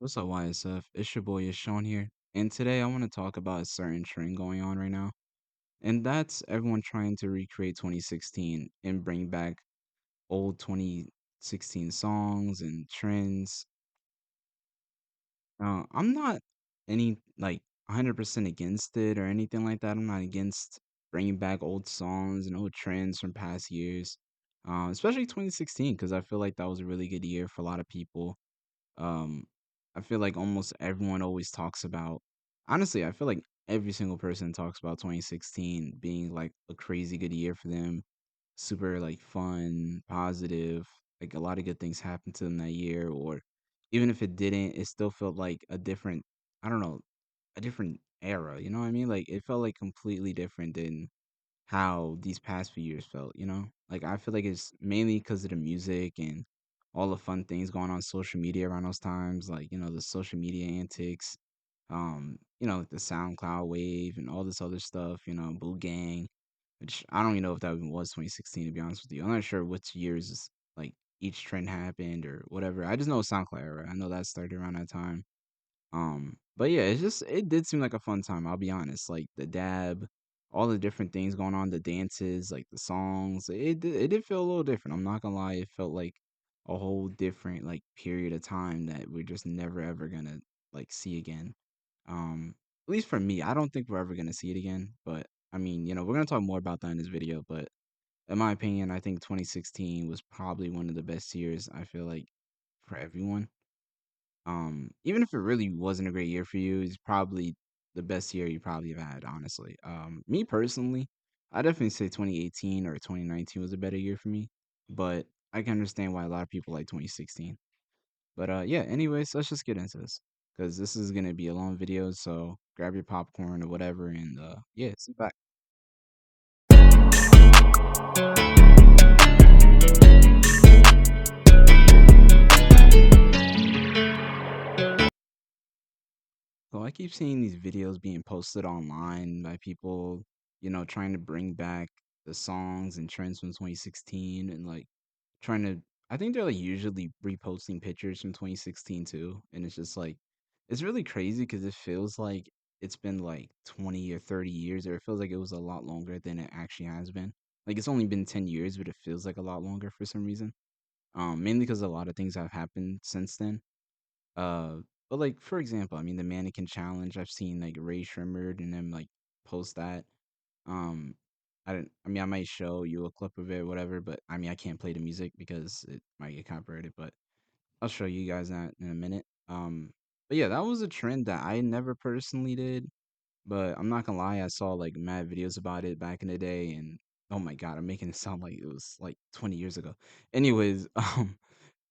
What's up, YSF? It's your boy, Sean here. And today I want to talk about a certain trend going on right now. And that's everyone trying to recreate 2016 and bring back old 2016 songs and trends. I'm not any 100% against it or anything like that. I'm not against bringing back old songs and old trends from past years, especially 2016, because I feel like that was a really good year for a lot of people. Um, I feel like almost everyone always talks about honestly, I feel like every single person talks about 2016 being like a crazy good year for them. Super like fun, positive, like a lot of good things happened to them that year, or even if it didn't, it still felt like a different, I don't know, a different era, you know what I mean? Like it felt like completely different than how these past few years felt, you know? Like I feel like it's mainly because of the music and all the fun things going on social media around those times, like, the social media antics, like the SoundCloud wave and all this other stuff, Boo Gang, which I don't even know if that even was 2016 to be honest with you. I'm not sure which years like each trend happened or whatever. I just know SoundCloud era. I know that started around that time. But yeah, it did seem like a fun time, I'll be honest. Like the dab, all the different things going on, the dances, like the songs. It did feel a little different. I'm not gonna lie, it felt like a whole different like period of time that we're just never ever gonna like see again. At least for me, I don't think we're ever gonna see it again. But I mean, we're gonna talk more about that in this video. But in my opinion, I think 2016 was probably one of the best years, I feel like, for everyone. Even if it really wasn't a great year for you, it's probably the best year you probably have had, honestly. Me personally, I definitely say 2018 or 2019 was a better year for me, but I can understand why a lot of people like 2016. But yeah, anyways, let's just get into this because this is gonna be a long video, so grab your popcorn or whatever, and yeah, sit back. So I keep seeing these videos being posted online by people, trying to bring back the songs and trends from 2016 and like trying to I think they're like usually reposting pictures from 2016 too. And it's just like it's really crazy because it feels like it's been like 20 or 30 years, or it feels like it was a lot longer than it actually has been. Like it's only been 10 years, but it feels like a lot longer for some reason. Mainly because a lot of things have happened since then. Uh, but like for example, I mean the mannequin challenge. I've seen like Ray Shrimmered and them like post that. Um, I don't. I mean, I might show you a clip of it, whatever. But I mean, I can't play the music because it might get copyrighted. But I'll show you guys that in a minute. But yeah, that was a trend that I never personally did. But I'm not gonna lie, I saw like mad videos about it back in the day, and oh my god, I'm making it sound like it was like 20 years ago. Anyways,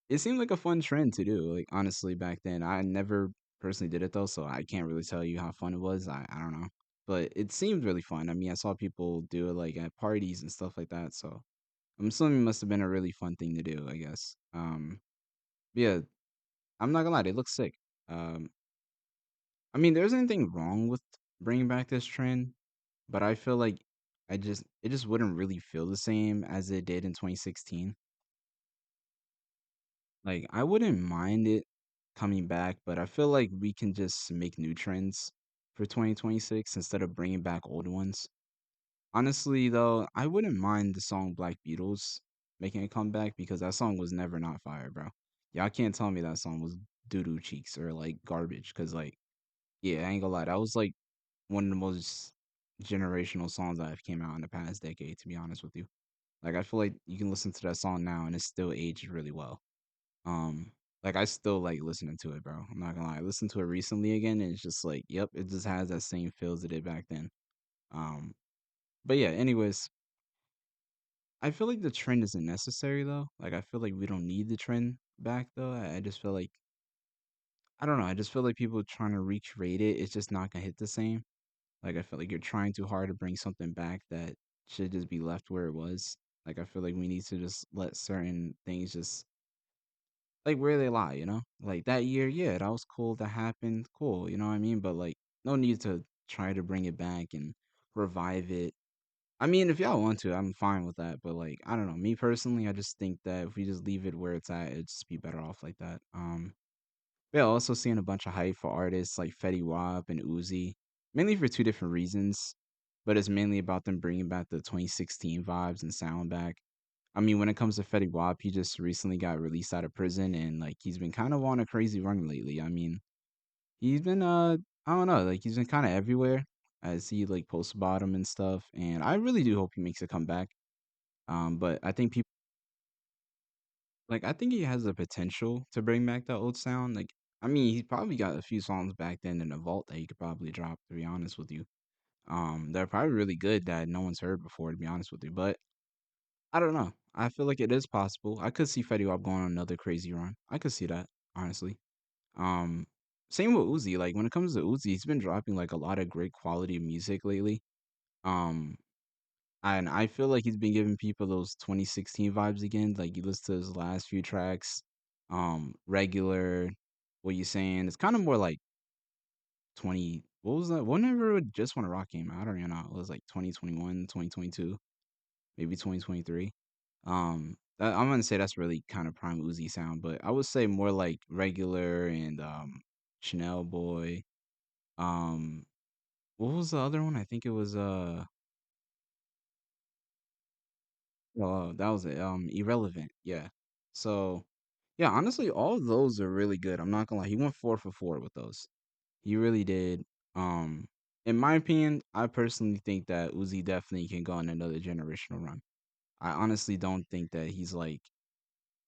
it seemed like a fun trend to do, like, honestly, back then. I never personally did it though, so I can't really tell you how fun it was. I don't know. But it seemed really fun. I mean, I saw people do it like at parties and stuff like that, so I'm assuming it must have been a really fun thing to do, I guess. Yeah, I'm not gonna lie, they look sick. Um, I mean, there's anything wrong with bringing back this trend, but I feel like it just wouldn't really feel the same as it did in 2016. Like, I wouldn't mind it coming back, but I feel like we can just make new trends for 2026 instead of bringing back old ones. Honestly, though, I wouldn't mind the song Black Beatles making a comeback because that song was never not fire, bro. Y'all can't tell me that song was doo-doo cheeks or like garbage because, like, yeah, I ain't gonna lie, that was like one of the most generational songs that have came out in the past decade, to be honest with you. Like, I feel like you can listen to that song now and it still aged really well. Um, like I still like listening to it, bro. I'm not gonna lie. I listened to it recently again, and it's just like, yep, it just has that same feel as it did back then. Um, but yeah, anyways, I feel like the trend isn't necessary though. Like I feel like we don't need the trend back though. I just feel like I don't know. I just feel like people trying to recreate it, it's just not gonna hit the same. Like I feel like you're trying too hard to bring something back that should just be left where it was. Like I feel like we need to just let certain things just like where they lie, you know? Like that year, yeah, that was cool. That happened, cool. You know what I mean? But like, no need to try to bring it back and revive it. I mean, if y'all want to, I'm fine with that. But like, I don't know. Me personally, I just think that if we just leave it where it's at, it'd just be better off like that. Yeah, also seeing a bunch of hype for artists like fettywap and Uzi, mainly for 2 different reasons, but it's mainly about them bringing back the 2016 vibes and sound back. I mean, when it comes to Fetty Wap, he just recently got released out of prison and like he's been kind of on a crazy run lately. I mean, he's been I don't know, like he's been kind of everywhere. As he like posts about him and stuff, and I really do hope he makes a comeback. But I think people like I think he has the potential to bring back that old sound. Like, I mean, he's probably got a few songs back then in the vault that he could probably drop. To be honest with you, they're probably really good that no one's heard before. To be honest with you, but I don't know. I feel like it is possible. I could see Fetty Wap going on another crazy run. I could see that, honestly. Um, Same with Uzi. Like when it comes to Uzi, he's been dropping like a lot of great quality music lately. Um, and I feel like he's been giving people those 2016 vibes again. Like you listen to his last few tracks, regular, what you saying? It's kind of more like 20. What was that? Whenever Just Wanna Rock came out, I don't even know. It was like 2021, 2022, maybe 2023. I'm gonna say that's really kind of prime Uzi sound, but I would say more like regular and Chanel Boy. Um, what was the other one? I think it was oh, that was it. Irrelevant. Yeah. So, yeah, honestly, all of those are really good. I'm not gonna lie. He went 4 for 4 with those. He really did. Um, in my opinion, I personally think that Uzi definitely can go on another generational run. I honestly don't think that he's like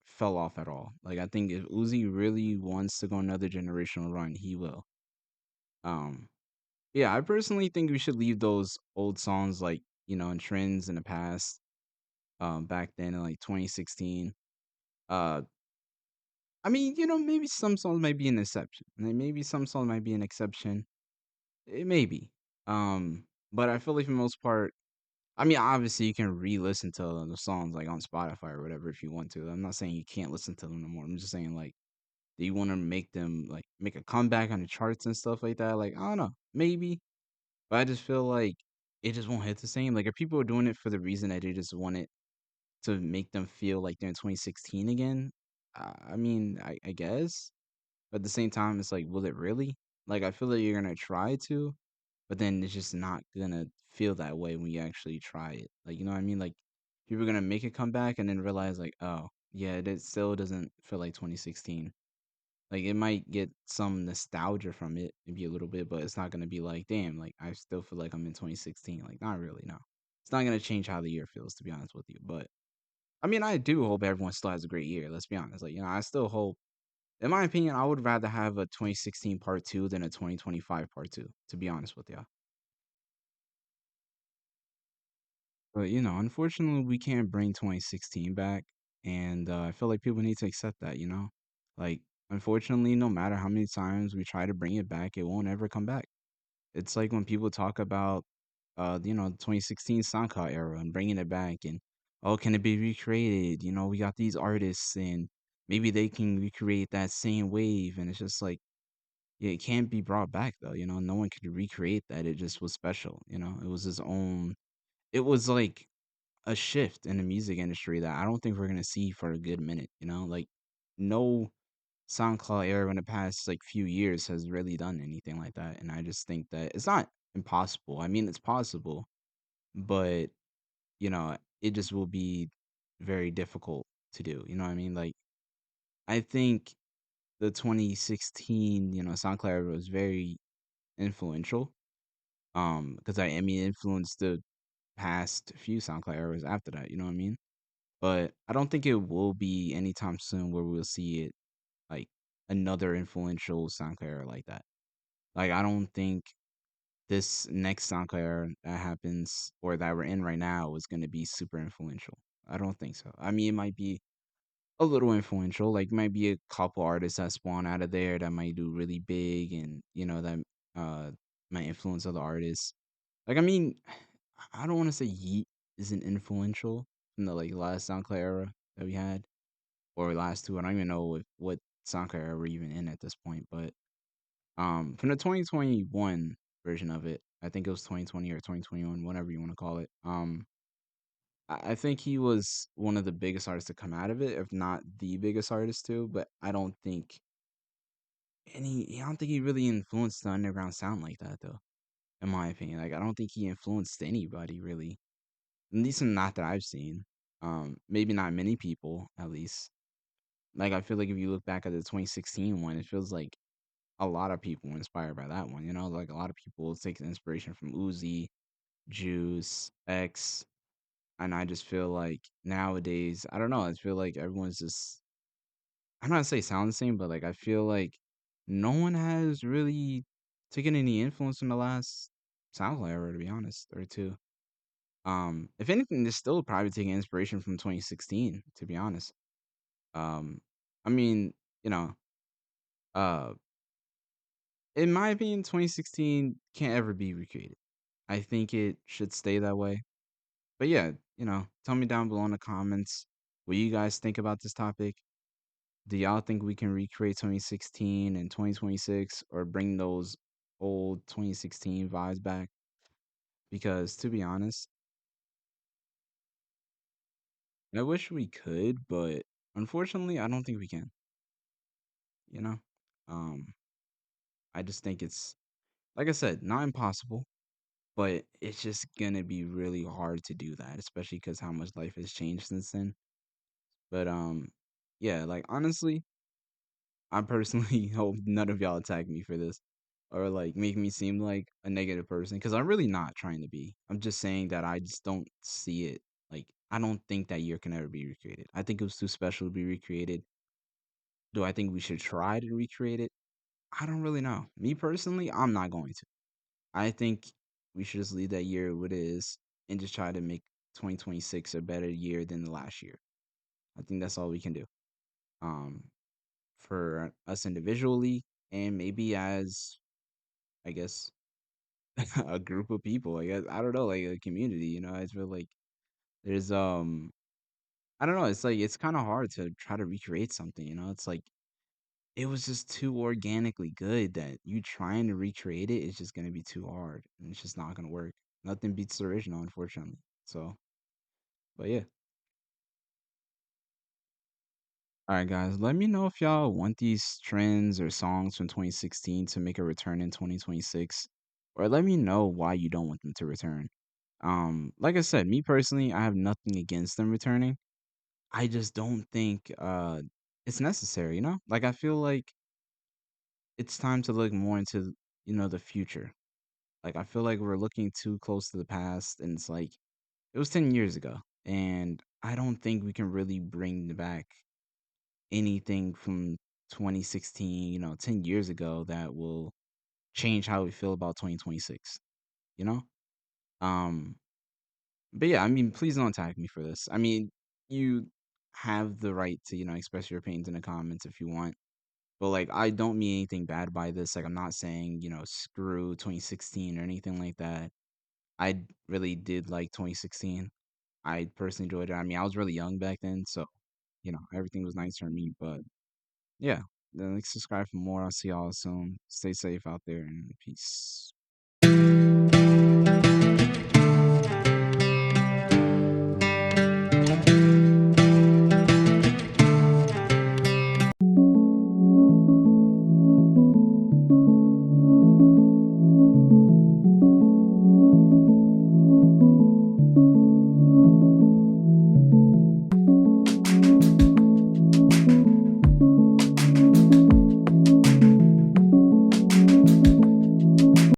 fell off at all. Like I think if Uzi really wants to go another generational run, he will. Um, yeah, I personally think we should leave those old songs like, in trends in the past, back then in like 2016. Uh, I mean, maybe some songs might be an exception. Maybe some songs might be an exception. It may be. But I feel like for the most part, I mean, obviously you can re-listen to the songs like on Spotify or whatever if you want to. I'm not saying you can't listen to them no more. I'm just saying like, do you want to make them like make a comeback on the charts and stuff like that? Like, I don't know, maybe, but I just feel like it just won't hit the same. Like, if people are doing it for the reason that they just want it to make them feel like they're in 2016 again, I mean, I guess. But at the same time, it's like, will it really? Like, I feel like you're gonna try to, but then it's just not gonna feel that way when you actually try it. Like, you know what I mean? Like, people are gonna make a comeback and then realize, like, oh, yeah, it still doesn't feel like 2016. Like, it might get some nostalgia from it, maybe a little bit, but it's not gonna be like, "Damn, like, I still feel like I'm in 2016." Like, not really, no. It's not gonna change how the year feels, to be honest with you, but, I mean, I do hope everyone still has a great year, let's be honest. Like, I still hope in my opinion, I would rather have a 2016 part 2 than a 2025 part 2, to be honest with you. But, unfortunately, we can't bring 2016 back, and, I feel like people need to accept that, you know? Like, unfortunately, no matter how many times we try to bring it back, it won't ever come back. It's like when people talk about, the 2016 SoundCloud era and bringing it back and, "Oh, can it be recreated?" We got these artists and maybe they can recreate that same wave, and it's just like, yeah, it can't be brought back though, no one could recreate that. It just was special, it was his own it was like a shift in the music industry that I don't think we're gonna see for a good minute, like no SoundCloud era in the past like few years has really done anything like that. And I just think that it's not impossible. I mean, it's possible, but it just will be very difficult to do. You know what I mean? Like I think the 2016, SoundCloud era was very influential. Because I mean, it influenced the past few SoundCloud eras after that. You know what I mean? But I don't think it will be anytime soon where we'll see it like another influential SoundCloud era like that. Like I don't think this next SoundCloud era that happens or that we're in right now is going to be super influential. I don't think so. I mean, it might be a little influential. Like might be a couple artists that spawn out of there that might do really big and that uh might influence other artists. Like I mean, I don't want to say Yeet isn't influential in the like last SoundCloud era that we had or last two. I don't even know what SoundCloud era we're even in at this point. But from the 2021 version of it, I think it was 2020 or 2021, whatever you want to call it. I think he was one of the biggest artists to come out of it, if not the biggest artist too. But I don't think And I don't think he really influenced the underground sound like that though. In my opinion, like I don't think he influenced anybody really. At least not that I've seen. Maybe not many people at least. Like I feel like if you look back at the 2016 one, it feels like a lot of people were inspired by that one. You know, like a lot of people take inspiration from Uzi, Juice, X, and I just feel like nowadays, I don't know, I feel like everyone's just I'm not gonna say sound the same, but like I feel like no one has really taken any influence from the last SoundCloud era, to be honest, or two. If anything, they're still probably taking inspiration from 2016, to be honest. Um, I mean, you know, uh, in my opinion, 2016 can't ever be recreated. I think it should stay that way. But yeah, tell me down below in the comments what you guys think about this topic. Do y'all think we can recreate 2016 and 2026 or bring those old 2016 vibes back? Because to be honest, I wish we could, but unfortunately, I don't think we can, you know? Um, I just think it's, like I said, not impossible, but it's just gonna be really hard to do that, especially because how much life has changed since then. But yeah, like honestly, I personally hope none of y'all attack me for this or like make me seem like a negative person because I'm really not trying to be. I'm just saying that I just don't see it. Like, I don't think that year can ever be recreated. I think it was too special to be recreated. Do I think we should try to recreate it? I don't really know. Me personally, I'm not going to. I think we should just leave that year what it is and just try to make 2026 a better year than the last year. I think that's all we can do. Um, for us individually and maybe as I guess a group of people. I guess I don't know, like a community. I feel like there's I don't know. It's like it's kind of hard to try to recreate something. It's like it was just too organically good that you trying to recreate it is just gonna be too hard and it's just not gonna work. Nothing beats the original, unfortunately. So, but yeah. All right, guys. Let me know if y'all want these trends or songs from 2016 to make a return in 2026, or let me know why you don't want them to return. Like I said, me personally, I have nothing against them returning. I just don't think it's necessary, Like I feel like it's time to look more into, the future. Like I feel like we're looking too close to the past and it's like it was 10 years ago and I don't think we can really bring back anything from 2016, 10 years ago that will change how we feel about 2026, you know? Um But yeah, I mean, please don't attack me for this. I mean, you have the right to, express your opinions in the comments if you want. But like, I don't mean anything bad by this. Like, I'm not saying, screw 2016 or anything like that. I really did like 2016. I personally enjoyed it. I mean, I was really young back then, so everything was nice for me. But yeah, then like subscribe for more. I'll see y'all soon. Stay safe out there and peace.